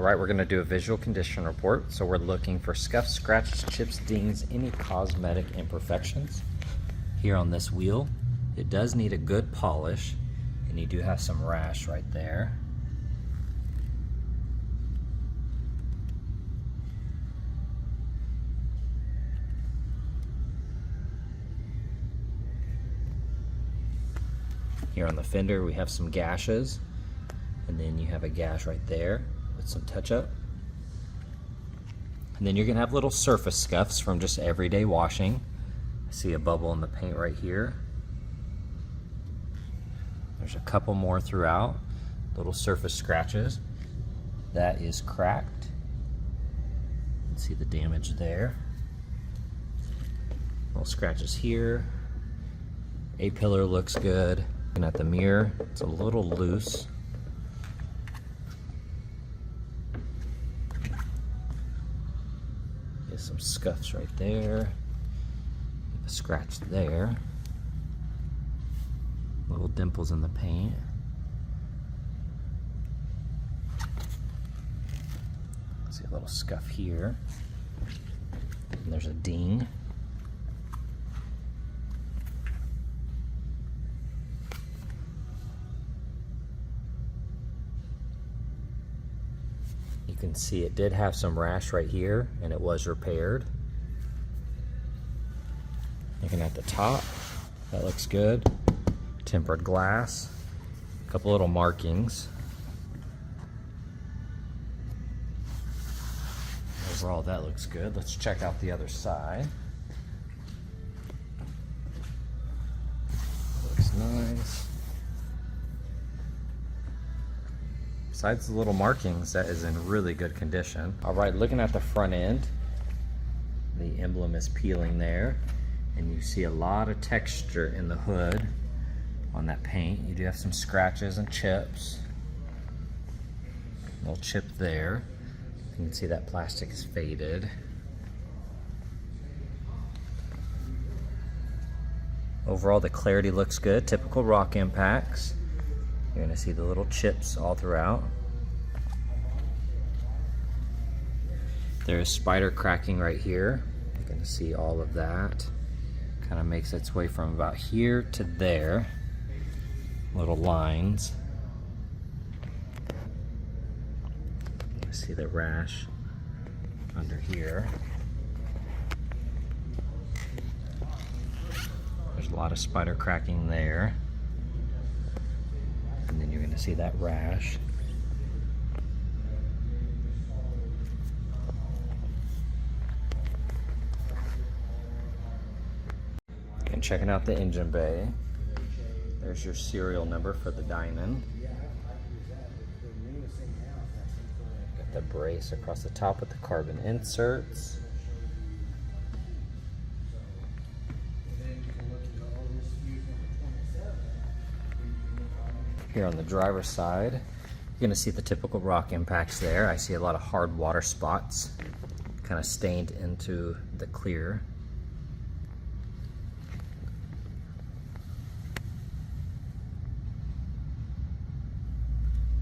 Alright, we're going to do a visual condition report. So we're looking for scuffs, scratches, chips, dings, any cosmetic imperfections. Here on this wheel, it does need a good polish, and you do have some rash right there. Here on the fender, we have some gashes, and then you have a gash right there with some touch-up. And then you're going to have little surface scuffs from just everyday washing. I see a bubble in the paint right here. There's a couple more throughout, little surface scratches. That is cracked. You can see the damage there. Little scratches here. A-pillar looks good. Looking at the mirror, it's a little loose. There's some scuffs right there. A scratch there. Little dimples in the paint. See a little scuff here. And there's a ding. You can see it did have some rash right here, and it was repaired. Looking at the top, that looks good. Tempered glass, a couple little markings. Overall, that looks good. Let's check out the other side. Looks nice. Besides the little markings, that is in really good condition. All right, looking at the front end, the emblem is peeling there, and you see a lot of texture in the hood on that paint. You do have some scratches and chips. A little chip there. You can see that plastic is faded. Overall, the clarity looks good. Typical rock impacts. You're going to see the little chips all throughout. There's spider cracking right here. You're going to see all of that. Kind of makes its way from about here to there. Little lines. You see the rash under here. There's a lot of spider cracking there. And then you're going to see that rash. And checking out the engine bay. There's your serial number for the Dinan. Got the brace across the top with the carbon inserts. Here on the driver's side, you're going to see the typical rock impacts there. I see a lot of hard water spots kind of stained into the clear.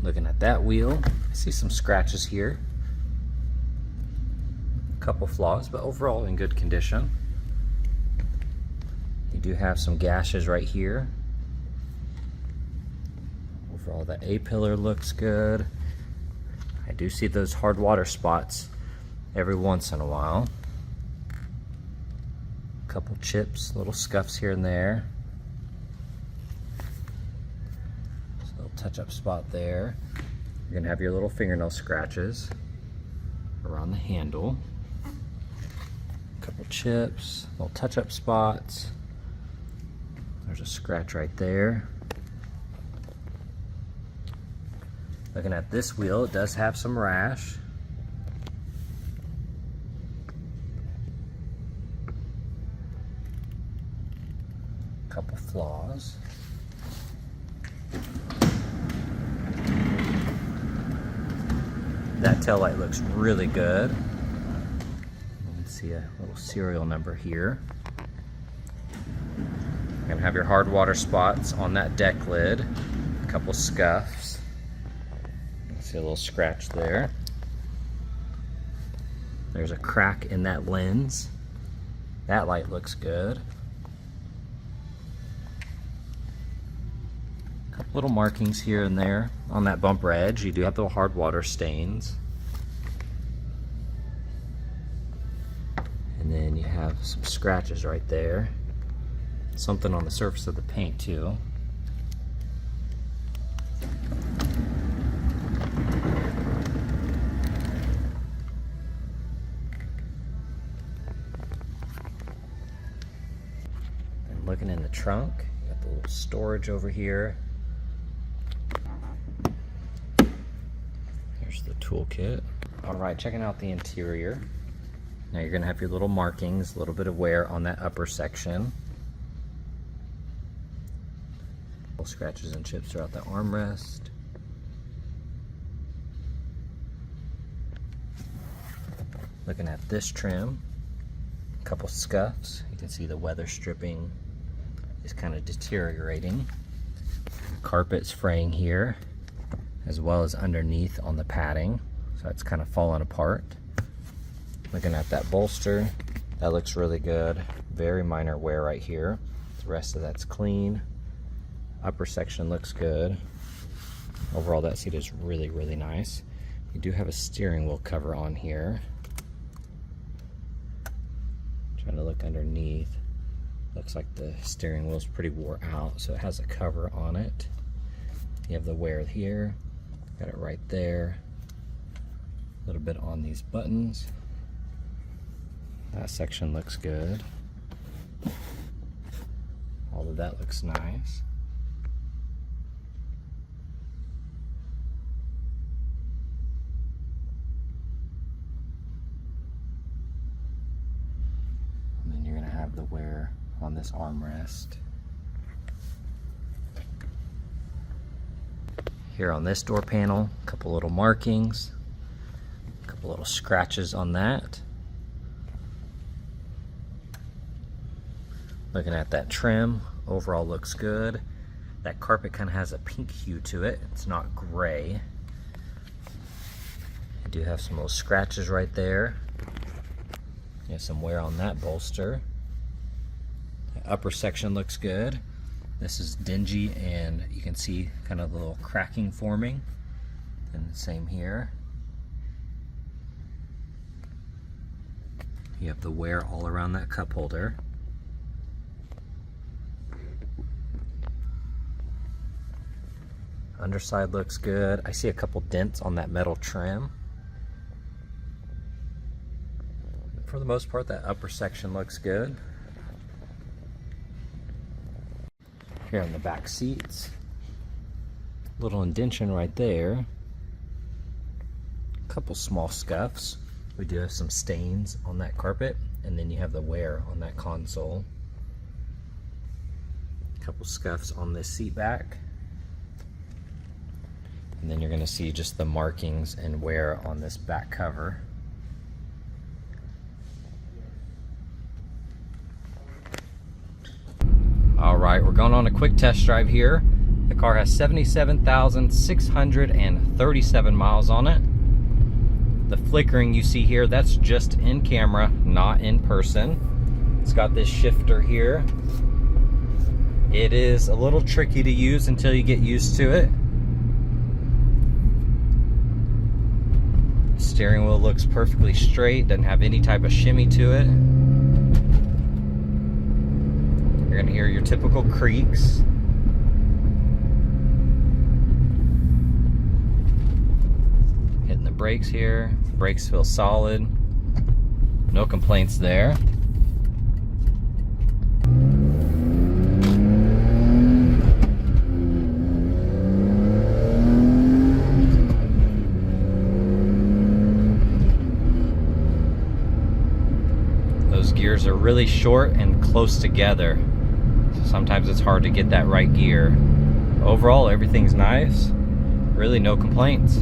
Looking at that wheel, I see some scratches here. A couple flaws, but overall in good condition. You do have some gashes right here. Overall, the A-pillar looks good. I do see those hard water spots every once in a while. A couple chips, little scuffs here and there. Just a little touch-up spot there. You're gonna have your little fingernail scratches around the handle. A couple chips, little touch-up spots. There's a scratch right there. Looking at this wheel, it does have some rash. Couple flaws. That taillight looks really good. You can see a little serial number here. You're gonna have your hard water spots on that deck lid. A couple scuffs. See a little scratch there. There's a crack in that lens. That light looks good. A couple little markings here and there on that bumper edge. You do have the hard water stains. And then you have some scratches right there. Something on the surface of the paint too. And looking in the trunk, you got the little storage over here. Here's the toolkit. All right, checking out the interior. Now you're gonna have your little markings, a little bit of wear on that upper section. Little scratches and chips throughout the armrest. Looking at this trim, a couple scuffs. You can see the weather stripping is kind of deteriorating. Carpet's fraying here, as well as underneath on the padding. So it's kind of falling apart. Looking at that bolster, that looks really good. Very minor wear right here. The rest of that's clean. Upper section looks good. Overall, that seat is really, really nice. You do have a steering wheel cover on here. Trying to look underneath. Looks like the steering wheel's pretty wore out, so it has a cover on it. You have the wear here. Got it right there. A little bit on these buttons. That section looks good. All of that looks nice. And then you're going to have the wear on this armrest. Here on this door panel, a couple little markings, a couple little scratches on that. Looking at that trim, overall looks good. That carpet kind of has a pink hue to it. It's not gray. You do have some little scratches right there. You have some wear on that bolster. The upper section looks good. This is dingy and you can see kind of a little cracking forming. And the same here. You have the wear all around that cup holder. Underside looks good. I see a couple dents on that metal trim. For the most part, that upper section looks good. Here on the back seats, little indentation right there. A couple small scuffs. We do have some stains on that carpet, and then you have the wear on that console. A couple scuffs on this seat back. And then you're going to see just the markings and wear on this back cover. All right, we're going on a quick test drive here. The car has 77,637 miles on it. The flickering you see here, that's just in camera, not in person. It's got this shifter here. It is a little tricky to use until you get used to it. Steering wheel looks perfectly straight, doesn't have any type of shimmy to it. You're gonna hear your typical creaks. Hitting the brakes here. Brakes feel solid. No complaints there. Those gears are really short and close together. So sometimes it's hard to get that right gear. Overall, everything's nice. Really no complaints.